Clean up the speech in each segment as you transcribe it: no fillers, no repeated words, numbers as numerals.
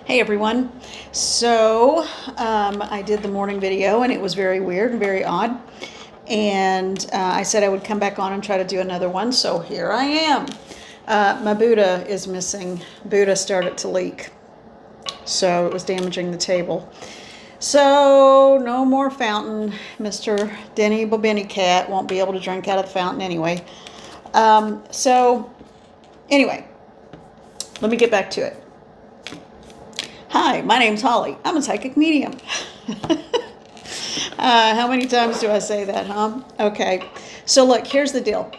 Hey everyone. So I did the morning video and it was very weird and very odd. And I said I would come back on and try to do another one. So here I am. My Buddha is missing. Buddha started to leak. So it was damaging the table. So no more fountain. Mr. Denny Bobini Cat won't be able to drink out of the fountain anyway. Anyway, let me get back to it. Hi, my name's Holly. I'm a psychic medium. How many times do I say that, huh? Okay. So look, here's the deal.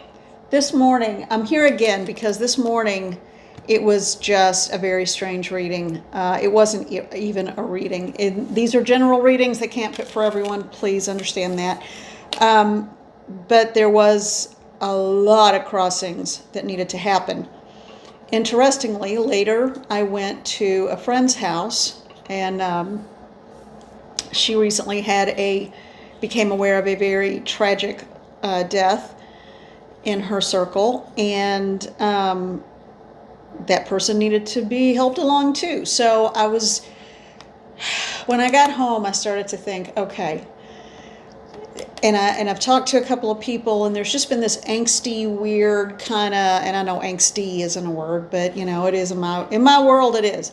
This morning, I'm here again because this morning it was just a very strange reading. It wasn't even a reading. These are general readings that can't fit for everyone. Please understand that. But there was a lot of crossings that needed to happen. Interestingly, later I went to a friend's house and she recently became aware of a very tragic death in her circle, and that person needed to be helped along too. So when I got home, I started to think, okay, and I've talked to a couple of people, and there's just been this angsty, weird kind of, and I know angsty isn't a word, but you know, it is in my world, it is.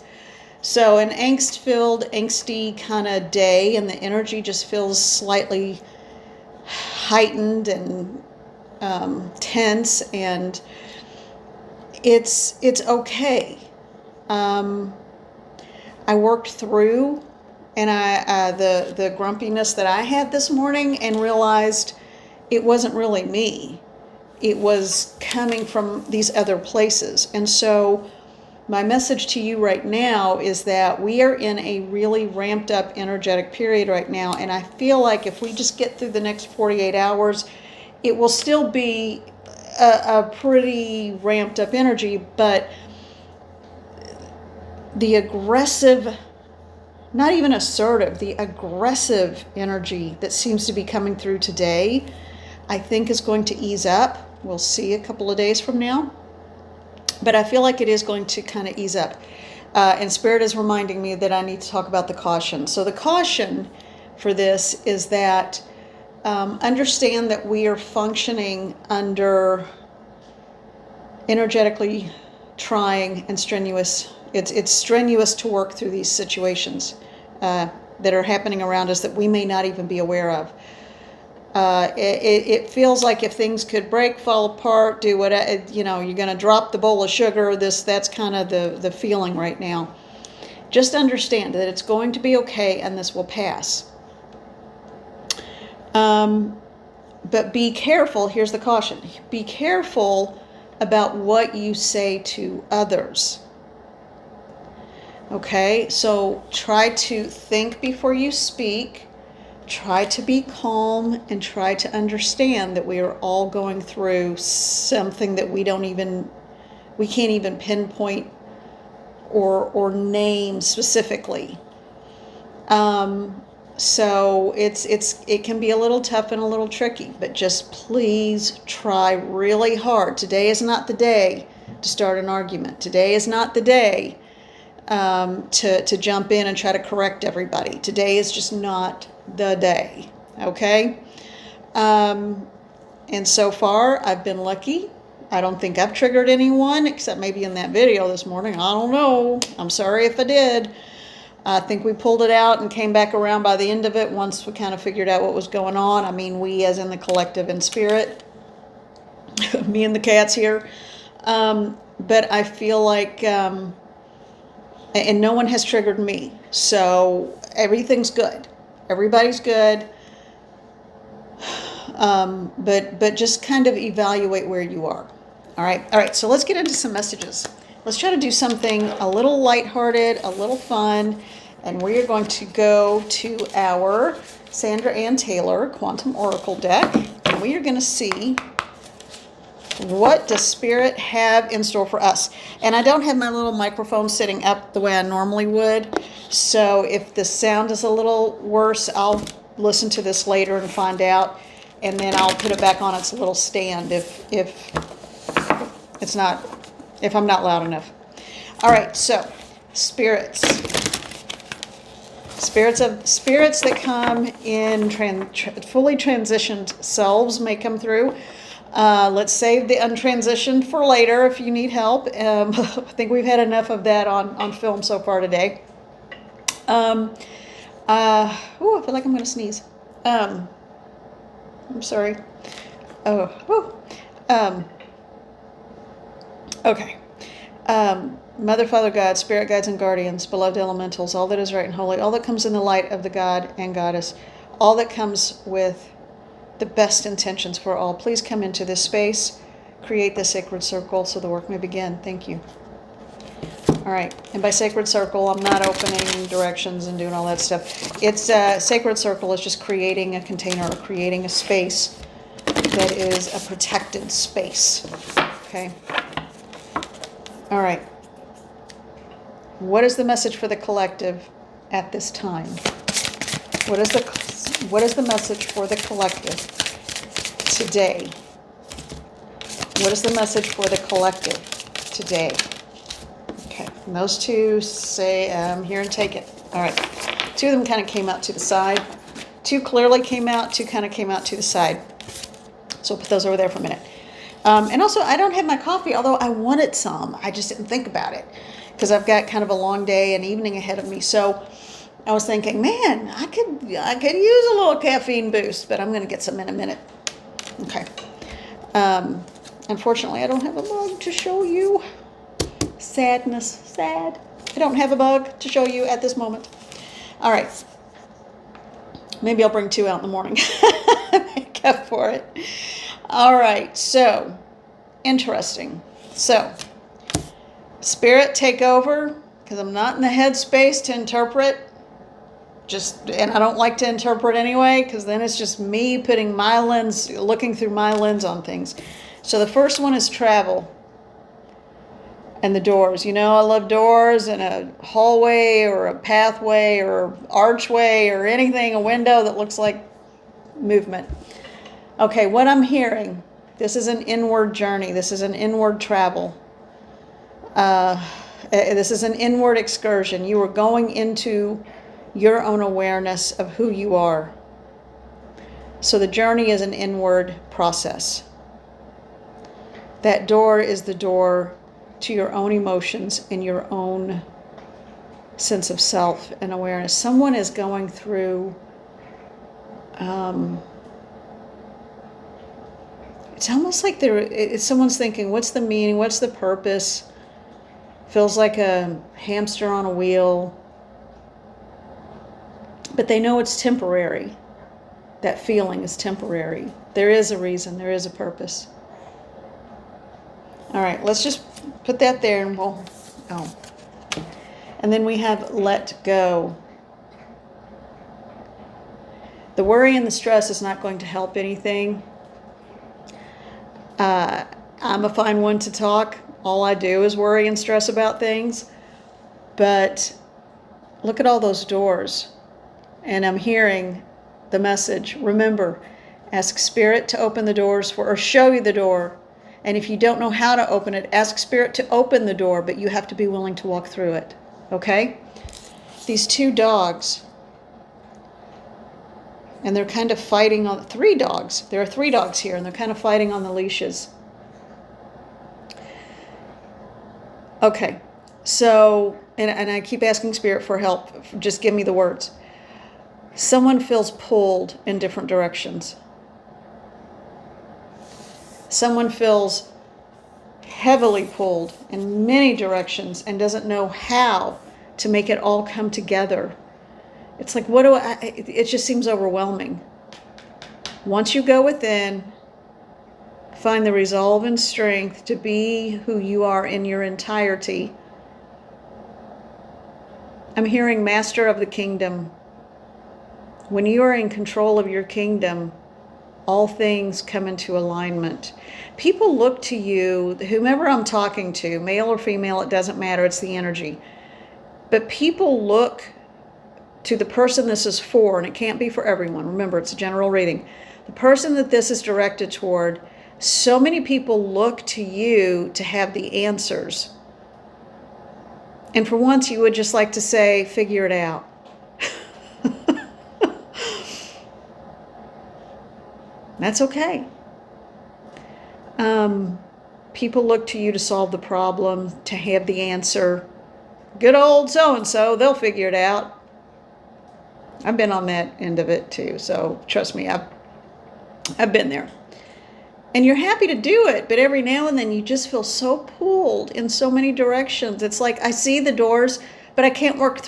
So an angst-filled, angsty kind of day, and the energy just feels slightly heightened and tense, and it's okay. I worked through and the grumpiness that I had this morning and realized it wasn't really me. It was coming from these other places. And so my message to you right now is that we are in a really ramped up energetic period right now. And I feel like if we just get through the next 48 hours, it will still be a pretty ramped up energy, but the aggressive, not even assertive, the aggressive energy that seems to be coming through today, I think is going to ease up. We'll see a couple of days from now. But I feel like it is going to kind of ease up. And Spirit is reminding me that I need to talk about the caution. So the caution for this is that understand that we are functioning under energetically trying and strenuous. It's strenuous to work through these situations that are happening around us that we may not even be aware of. It feels like if things could break, fall apart, do whatever, you're going to drop the bowl of sugar. That's kind of the feeling right now. Just understand that it's going to be okay and this will pass. But be careful. Here's the caution. Be careful about what you say to others. Okay, so try to think before you speak, try to be calm, and try to understand that we are all going through something that we can't even pinpoint or name specifically. So it can be a little tough and a little tricky, but just please try really hard. Today is not the day to start an argument. Today is not the day to jump in and try to correct everybody. Today is just not the day, okay? And so far, I've been lucky. I don't think I've triggered anyone, except maybe in that video this morning. I don't know. I'm sorry if I did. I think we pulled it out and came back around by the end of it once we kind of figured out what was going on. I mean, we as in the collective in spirit. Me and the cats here. But I feel like... and no one has triggered me. So everything's good. Everybody's good. But just kind of evaluate where you are. All right. So let's get into some messages. Let's try to do something a little lighthearted, a little fun. And we are going to go to our Sandra Ann Taylor Quantum Oracle deck. And we are going to see, what does Spirit have in store for us? And I don't have my little microphone sitting up the way I normally would. So if the sound is a little worse, I'll listen to this later and find out. And then I'll put it back on its little stand if I'm not loud enough. All right, so spirits, Spirits that come in fully transitioned selves may come through. Let's save the untransitioned for later if you need help. I think we've had enough of that on film so far today. I feel like I'm going to sneeze. I'm sorry. Okay. Mother, Father, God, Spirit Guides and Guardians, beloved elementals, all that is right and holy, all that comes in the light of the God and Goddess, all that comes with the best intentions for all. Please come into this space, create the sacred circle so the work may begin. Thank you. All right. And by sacred circle, I'm not opening directions and doing all that stuff. It's sacred circle is just creating a container or creating a space that is a protected space. Okay. All right. What is the message for the collective at this time? What is the message for the collective today? What is the message for the collective today? Okay, and those two say, here and take it. All right, two of them kind of came out to the side. Two clearly came out, two kind of came out to the side. So I'll put those over there for a minute. And also, I don't have my coffee, although I wanted some. I just didn't think about it because I've got kind of a long day and evening ahead of me. So I was thinking, man, I could use a little caffeine boost, but I'm going to get some in a minute. Okay. Unfortunately, I don't have a mug to show you. Sadness, sad. I don't have a mug to show you at this moment. All right. Maybe I'll bring two out in the morning. Make up for it. All right. So, interesting. So, Spirit, take over, because I'm not in the headspace to interpret. And I don't like to interpret anyway, because then it's just me putting my lens, looking through my lens on things. So the first one is travel and the doors. You know, I love doors and a hallway or a pathway or archway or anything, a window that looks like movement. Okay, what I'm hearing, this is an inward journey. This is an inward travel. This is an inward excursion. You are going into your own awareness of who you are. So the journey is an inward process. That door is the door to your own emotions and your own sense of self and awareness. Someone is going through, it's almost like someone's thinking, what's the meaning? What's the purpose? Feels like a hamster on a wheel. But they know it's temporary. That feeling is temporary. There is a reason. There is a purpose. All right, let's just put that there and we'll... Oh. And then we have let go. The worry and the stress is not going to help anything. I'm a fine one to talk. All I do is worry and stress about things. But look at all those doors. And I'm hearing the message. Remember, ask Spirit to open the doors or show you the door. And if you don't know how to open it, ask Spirit to open the door, but you have to be willing to walk through it. Okay? These two dogs, and they're kind of fighting on 3 dogs. There are 3 dogs here, and they're kind of fighting on the leashes. Okay, so, and I keep asking Spirit for help. Just give me the words. Someone feels pulled in different directions. Someone feels heavily pulled in many directions and doesn't know how to make it all come together. It's like, it just seems overwhelming. Once you go within, find the resolve and strength to be who you are in your entirety. I'm hearing Master of the Kingdom. When you are in control of your kingdom, all things come into alignment. People look to you, whomever I'm talking to, male or female, it doesn't matter, it's the energy. But people look to the person this is for, and it can't be for everyone. Remember, it's a general reading. The person that this is directed toward, so many people look to you to have the answers. And for once, you would just like to say, figure it out. That's okay. People look to you to solve the problem, to have the answer. Good old so-and-so, they'll figure it out. I've been on that end of it too, so trust me, I've been there. And you're happy to do it, but every now and then you just feel so pulled in so many directions. It's like I see the doors, but I can't walk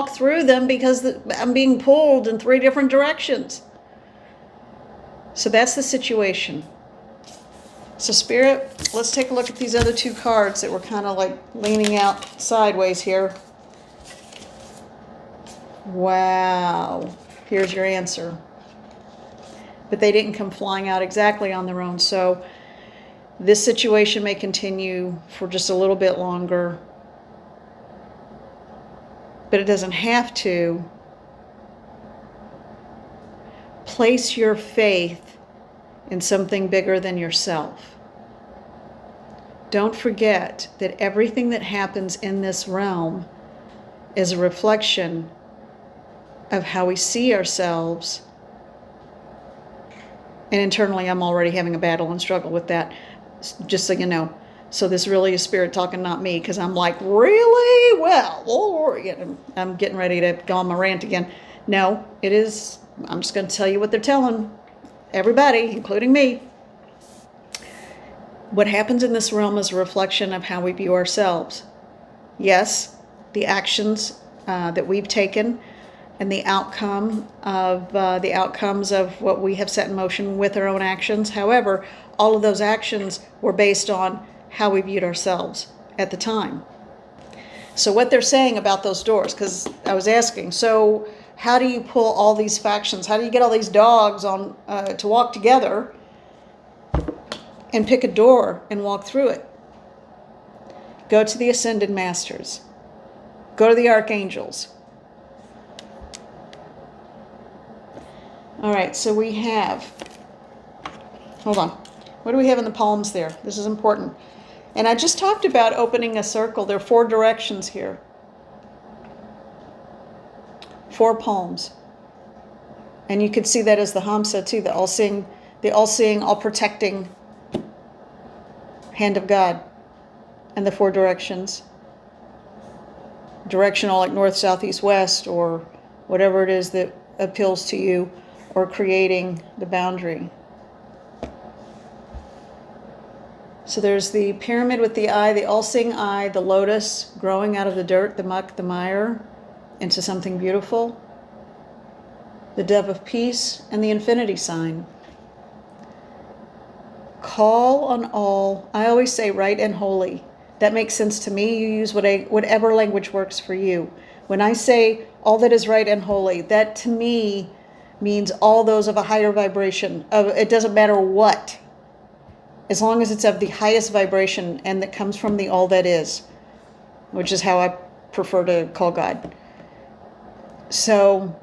through them because I'm being pulled in 3 different directions. So that's the situation. So Spirit, let's take a look at these other 2 cards that were kind of like leaning out sideways here. Wow. Here's your answer. But they didn't come flying out exactly on their own. So this situation may continue for just a little bit longer. But it doesn't have to. Place your faith in something bigger than yourself. Don't forget that everything that happens in this realm is a reflection of how we see ourselves. And internally, I'm already having a battle and struggle with that, just so you know. So this really is Spirit talking, not me, because I'm like, really? Well, Lord, I'm getting ready to go on my rant again. No, it is, I'm just going to tell you what they're telling everybody, including me. What happens in this realm is a reflection of how we view ourselves. Yes, the actions that we've taken and the outcomes of what we have set in motion with our own actions. However, all of those actions were based on how we viewed ourselves at the time. So what they're saying about those doors, because I was asking, so how do you pull all these factions? How do you get all these dogs on to walk together and pick a door and walk through it? Go to the Ascended Masters. Go to the Archangels. All right, so we have, hold on. What do we have in the palms there? This is important. And I just talked about opening a circle. There are 4 directions here. 4 palms. And you could see that as the Hamsa too, the all-seeing, all-protecting hand of God. And the 4 directions. Directional, like north, south, east, west, or whatever it is that appeals to you, or creating the boundary. So there's the pyramid with the eye, the all-seeing eye, the lotus growing out of the dirt, the muck, the mire, into something beautiful. The dove of peace and the infinity sign. Call on all, I always say right and holy. That makes sense to me. You use whatever language works for you. When I say all that is right and holy, that to me means all those of a higher vibration. It doesn't matter what, as long as it's of the highest vibration and that comes from the all that is, which is how I prefer to call God. So,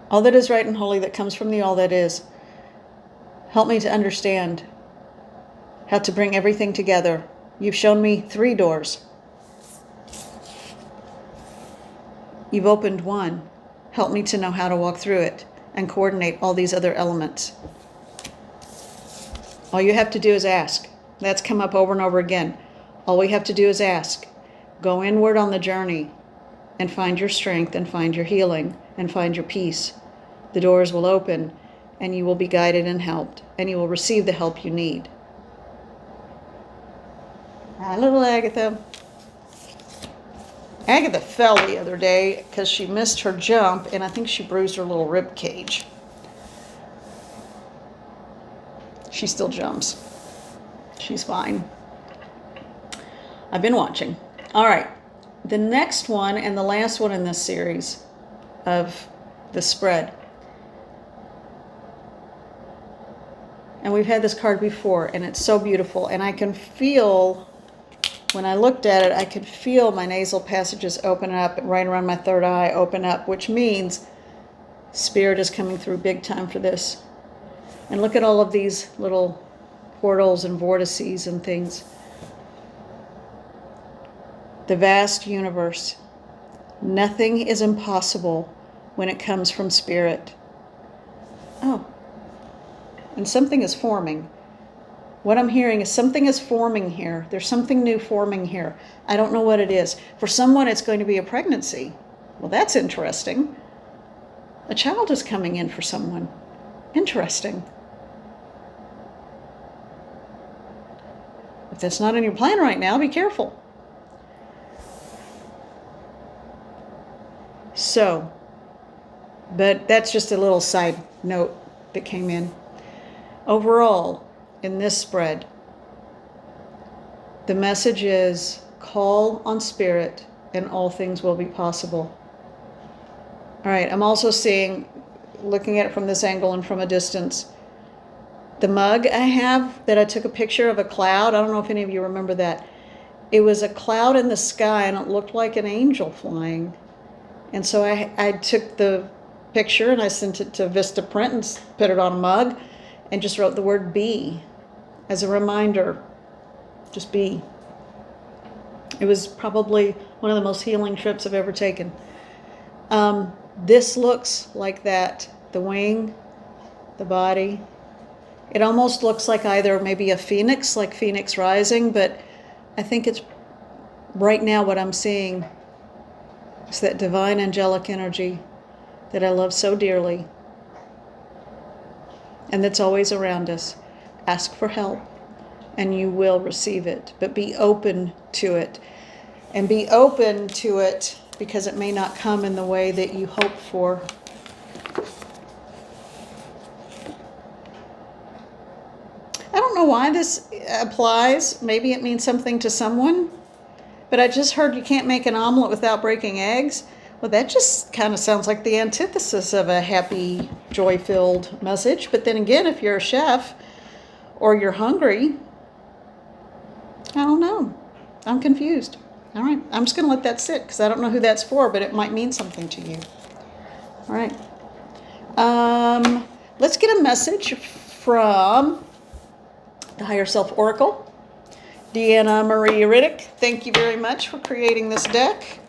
all that is right and holy that comes from the all that is, help me to understand how to bring everything together. You've shown me 3 doors. You've opened one. Help me to know how to walk through it and coordinate all these other elements. All you have to do is ask. That's come up over and over again. All we have to do is ask. Go inward on the journey and find your strength and find your healing and find your peace. The doors will open and you will be guided and helped, and you will receive the help you need. Hi, little Agatha. Agatha fell the other day because she missed her jump, and I think she bruised her little rib cage. She still jumps. She's fine. I've been watching. All right. The next one and the last one in this series of the spread. And we've had this card before, and it's so beautiful. And I can feel, when I looked at it, I could feel my nasal passages open up and right around my third eye open up, which means Spirit is coming through big time for this. And look at all of these little portals and vortices and things. The vast universe. Nothing is impossible when it comes from Spirit. and something is forming. What I'm hearing is something is forming here. There's something new forming here. I don't know what it is. For someone, it's going to be a pregnancy. Well, that's interesting. A child is coming in for someone. Interesting. If that's not in your plan right now, be careful. So, but that's just a little side note that came in. Overall, in this spread, the message is call on spirit and all things will be possible. All right, I'm also seeing, looking at it from this angle and from a distance, the mug I have that I took a picture of a cloud. I don't know if any of you remember that. It was a cloud in the sky and it looked like an angel flying. And so I took the picture and I sent it to Vistaprint and put it on a mug and just wrote the word be as a reminder. Just be. It was probably one of the most healing trips I've ever taken. This looks like that. The wing, the body. It almost looks like either maybe a phoenix, like Phoenix Rising, but I think it's right now what I'm seeing is that divine angelic energy that I love so dearly and that's always around us. Ask for help and you will receive it, but be open to it. And be open to it because it may not come in the way that you hope for. I don't know why this applies. Maybe it means something to someone. But I just heard you can't make an omelet without breaking eggs. Well, that just kind of sounds like the antithesis of a happy, joy-filled message. But then again, if you're a chef or you're hungry, I don't know. I'm confused. All right. I'm just going to let that sit because I don't know who that's for, but it might mean something to you. All right. Let's get a message from the Higher Self Oracle. Deanna Marie Riddick, thank you very much for creating this deck.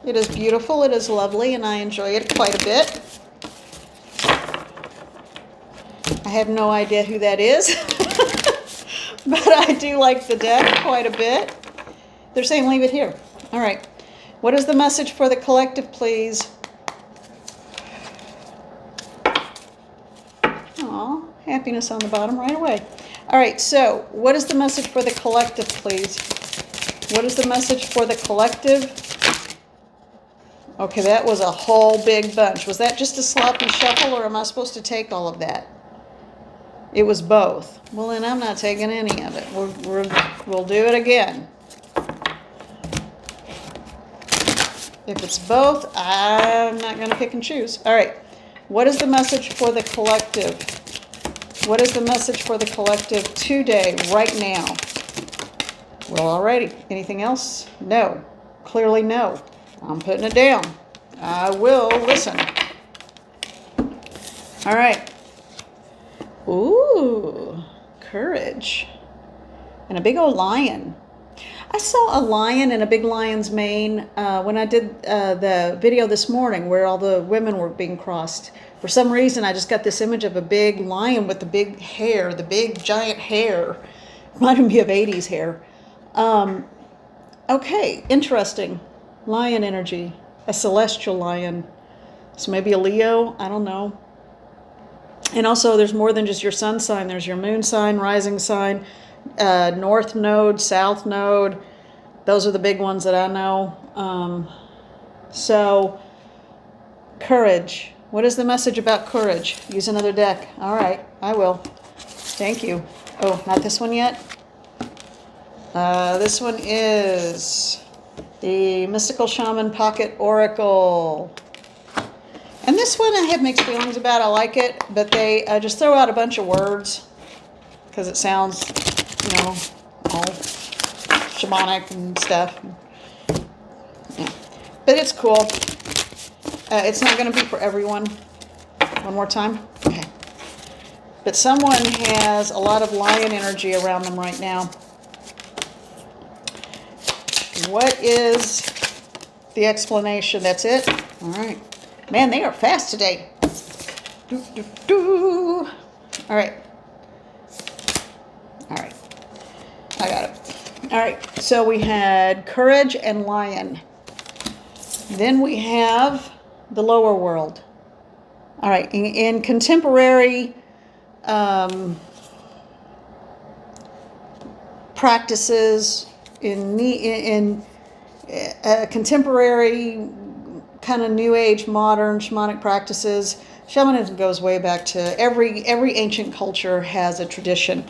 It is beautiful, it is lovely, and I enjoy it quite a bit. I have no idea who that is, but I do like the deck quite a bit. They're saying leave it here. All right. What is the message for the collective, please? Aw, happiness on the bottom right away. All right, so what is the message for the collective, please? What is the message for the collective? Okay, that was a whole big bunch. Was that just a sloppy shuffle, or am I supposed to take all of that? It was both. Well, then I'm not taking any of it. We'll do it again. If it's both, I'm not going to pick and choose. All right, what is the message for the collective? What is the message for the collective today, right now? Well, alrighty. Anything else? No. Clearly no. I'm putting it down. I will listen. All right. Ooh, courage. And a big old lion. I saw a lion and a big lion's mane when I did the video this morning where all the women were being crossed. For some reason, I just got this image of a big lion with the big hair, the big giant hair. Reminded me of 80s hair. Okay, interesting. Lion energy, a celestial lion. So maybe a Leo, I don't know. And also there's more than just your sun sign. There's your moon sign, rising sign, north node, south node. Those are the big ones that I know. So, courage. What is the message about courage? Use another deck. All right, I will. Thank you. Oh, not this one yet? This one is the Mystical Shaman Pocket Oracle. And this one I have mixed feelings about. I like it, but they just throw out a bunch of words because it sounds, you know, all shamanic and stuff. Yeah. But it's cool. It's not going to be for everyone. One more time. Okay. But someone has a lot of lion energy around them right now. What is the explanation? That's it? All right. Man, they are fast today. All right. All right, so we had courage and lion. Then we have the lower world. All right, in contemporary practices, in contemporary kind of new age, modern shamanic practices, shamanism goes way back to every ancient culture has a tradition,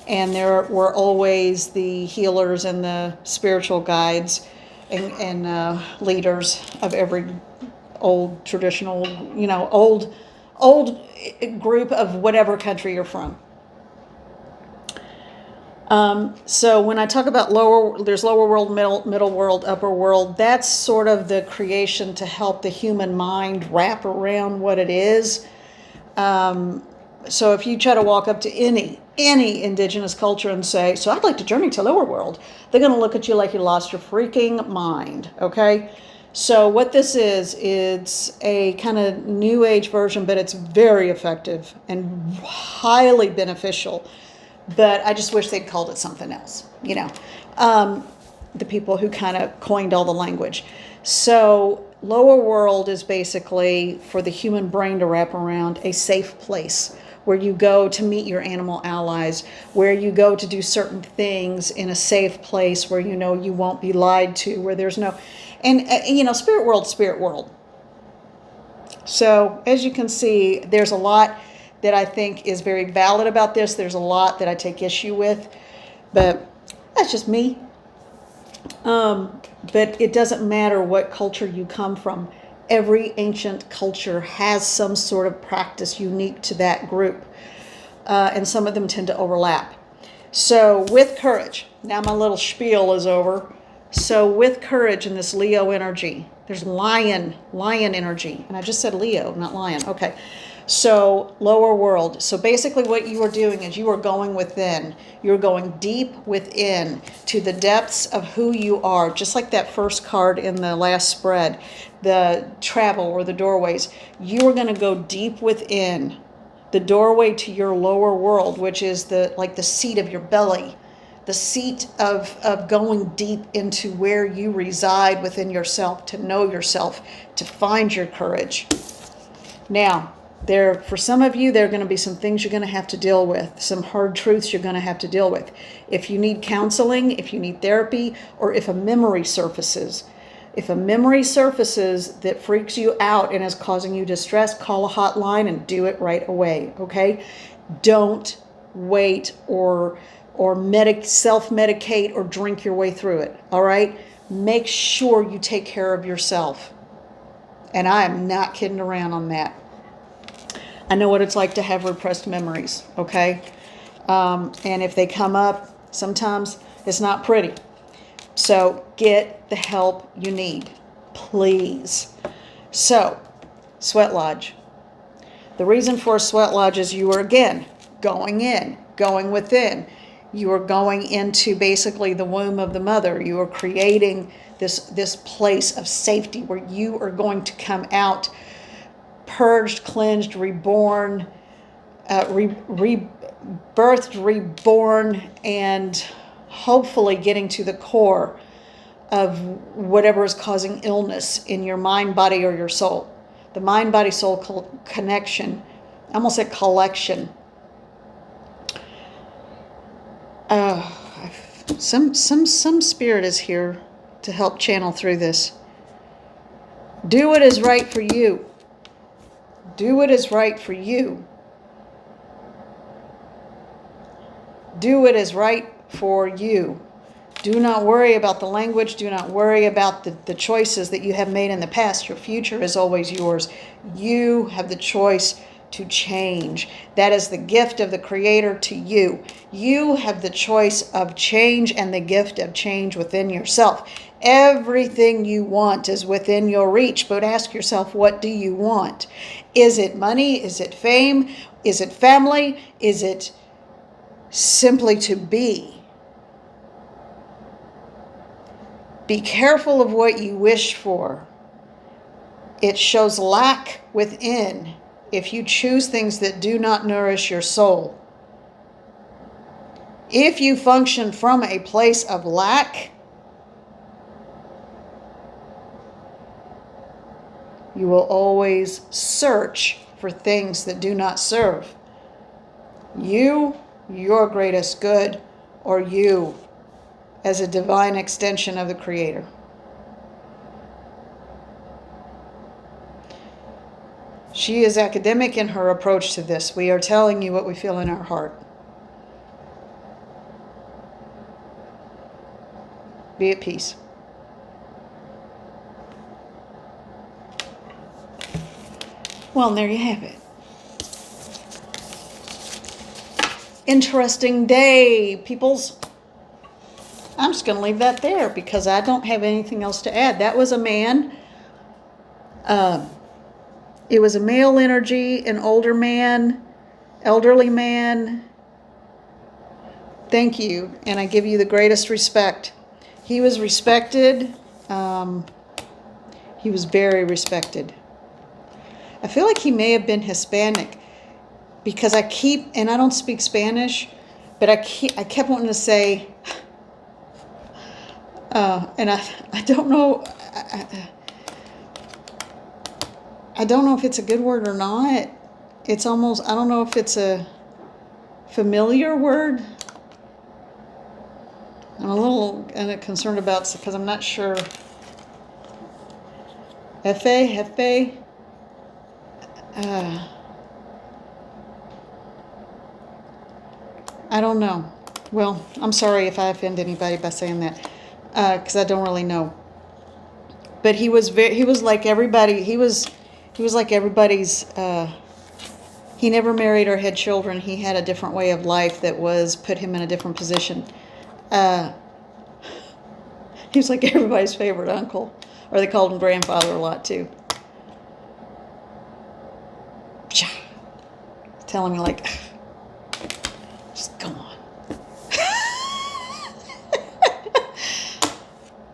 and there were always the healers and the spiritual guides and leaders of every old traditional, old group of whatever country you're from. So when I talk about there's lower world, middle world, upper world, that's sort of the creation to help the human mind wrap around what it is. So if you try to walk up to any indigenous culture and say, so I'd like to journey to lower world, they're going to look at you like you lost your freaking mind, okay? So what this is, it's a kind of new age version, but it's very effective and highly beneficial. But I just wish they'd called it something else, the people who kind of coined all the language. So lower world is basically for the human brain to wrap around a safe place where you go to meet your animal allies, where you go to do certain things in a safe place where you won't be lied to, where there's no, and spirit world. So as you can see, there's a lot that I think is very valid about this. There's a lot that I take issue with, but that's just me. But it doesn't matter what culture you come from. Every ancient culture has some sort of practice unique to that group, and some of them tend to overlap. So with courage, now my little spiel is over. So with courage and this Leo energy, there's lion energy. And I just said Leo, not lion. Okay. So lower world. So basically what you are doing is you are going within. You're going deep within to the depths of who you are. Just like that first card in the last spread, the travel or the doorways. You are going to go deep within the doorway to your lower world, which is the seat of your belly. The seat of going deep into where you reside within yourself, to know yourself, to find your courage. Now, for some of you, there are going to be some things you're going to have to deal with, some hard truths you're going to have to deal with. If you need counseling, if you need therapy, or if a memory surfaces that freaks you out and is causing you distress, call a hotline and do it right away, okay? Don't wait or self-medicate or drink your way through it, all right? Make sure you take care of yourself. And I am not kidding around on that. I know what it's like to have repressed memories, okay? And if they come up, sometimes it's not pretty. So get the help you need, please. So, sweat lodge. The reason for a sweat lodge is you are, again, going in, going within. You are going into basically the womb of the mother. You are creating this place of safety where you are going to come out purged, cleansed, reborn, rebirthed, reborn, and hopefully getting to the core of whatever is causing illness in your mind, body, or your soul. The mind, body, soul connection. I almost said collection. Some spirit is here to help channel through this. Do what is right for you. Do what is right for you. Do what is right for you. Do not worry about the language. Do not worry about the choices that you have made in the past. Your future is always yours. You have the choice to change. That is the gift of the Creator to you. You have the choice of change and the gift of change within yourself. Everything you want is within your reach, but ask yourself, what do you want? Is it money? Is it fame? Is it family? Is it simply to be? Be careful of what you wish for. It shows lack within if you choose things that do not nourish your soul. If you function from a place of lack, you will always search for things that do not serve you, your greatest good, or you as a divine extension of the Creator. She is academic in her approach to this. We are telling you what we feel in our heart. Be at peace. Well, and there you have it. Interesting day, peoples. I'm just going to leave that there because I don't have anything else to add. That was a man. It was a male energy, an older man, elderly man. Thank you, and I give you the greatest respect. He was respected. He was very respected. I feel like he may have been Hispanic because I don't speak Spanish, but I kept wanting to say, and I don't know, I don't know if it's a good word or not. It's almost, I don't know if it's a familiar word. I'm a little concerned about because I'm not sure. Hefe. I don't know. Well, I'm sorry if I offend anybody by saying that, because I don't really know. But he was like everybody. He was like everybody's. He never married or had children. He had a different way of life that put him in a different position. He was like everybody's favorite uncle, or they called him grandfather a lot too. Telling me like, just go on.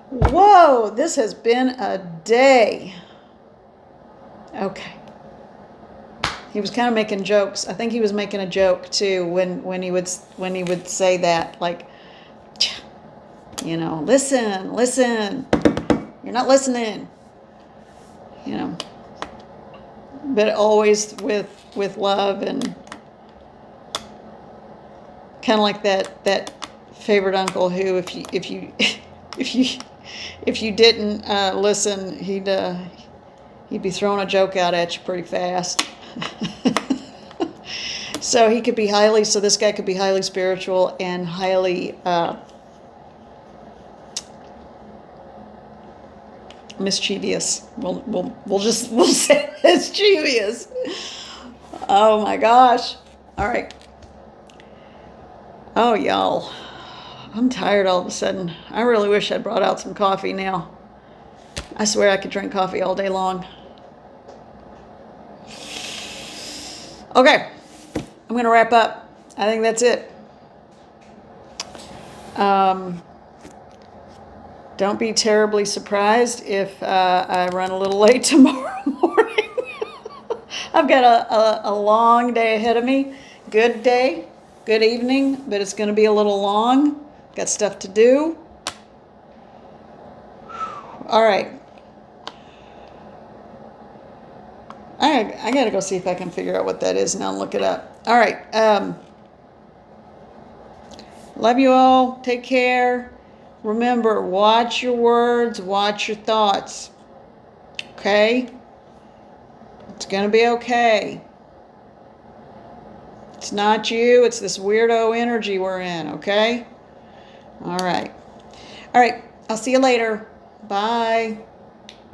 Whoa, this has been a day. Okay. He was kind of making jokes. I think he was making a joke too when he would say that, like, listen. You're not listening. But always with love and kind of like that favorite uncle who if you didn't listen, he'd be throwing a joke out at you pretty fast. So this guy could be highly spiritual and highly mischievous. We'll say mischievous. Oh my gosh. All right. Oh, y'all. I'm tired all of a sudden. I really wish I'd brought out some coffee now. I swear I could drink coffee all day long. Okay. I'm going to wrap up. I think that's it. Don't be terribly surprised if I run a little late tomorrow morning. I've got a long day ahead of me. Good day, good evening, but it's going to be a little long. Got stuff to do. All right. I got to go see if I can figure out what that is now and look it up. All right. Love you all. Take care. Remember, watch your words, watch your thoughts. Okay? It's going to be okay. It's not you, it's this weirdo energy we're in, okay? All right. All right, I'll see you later. Bye.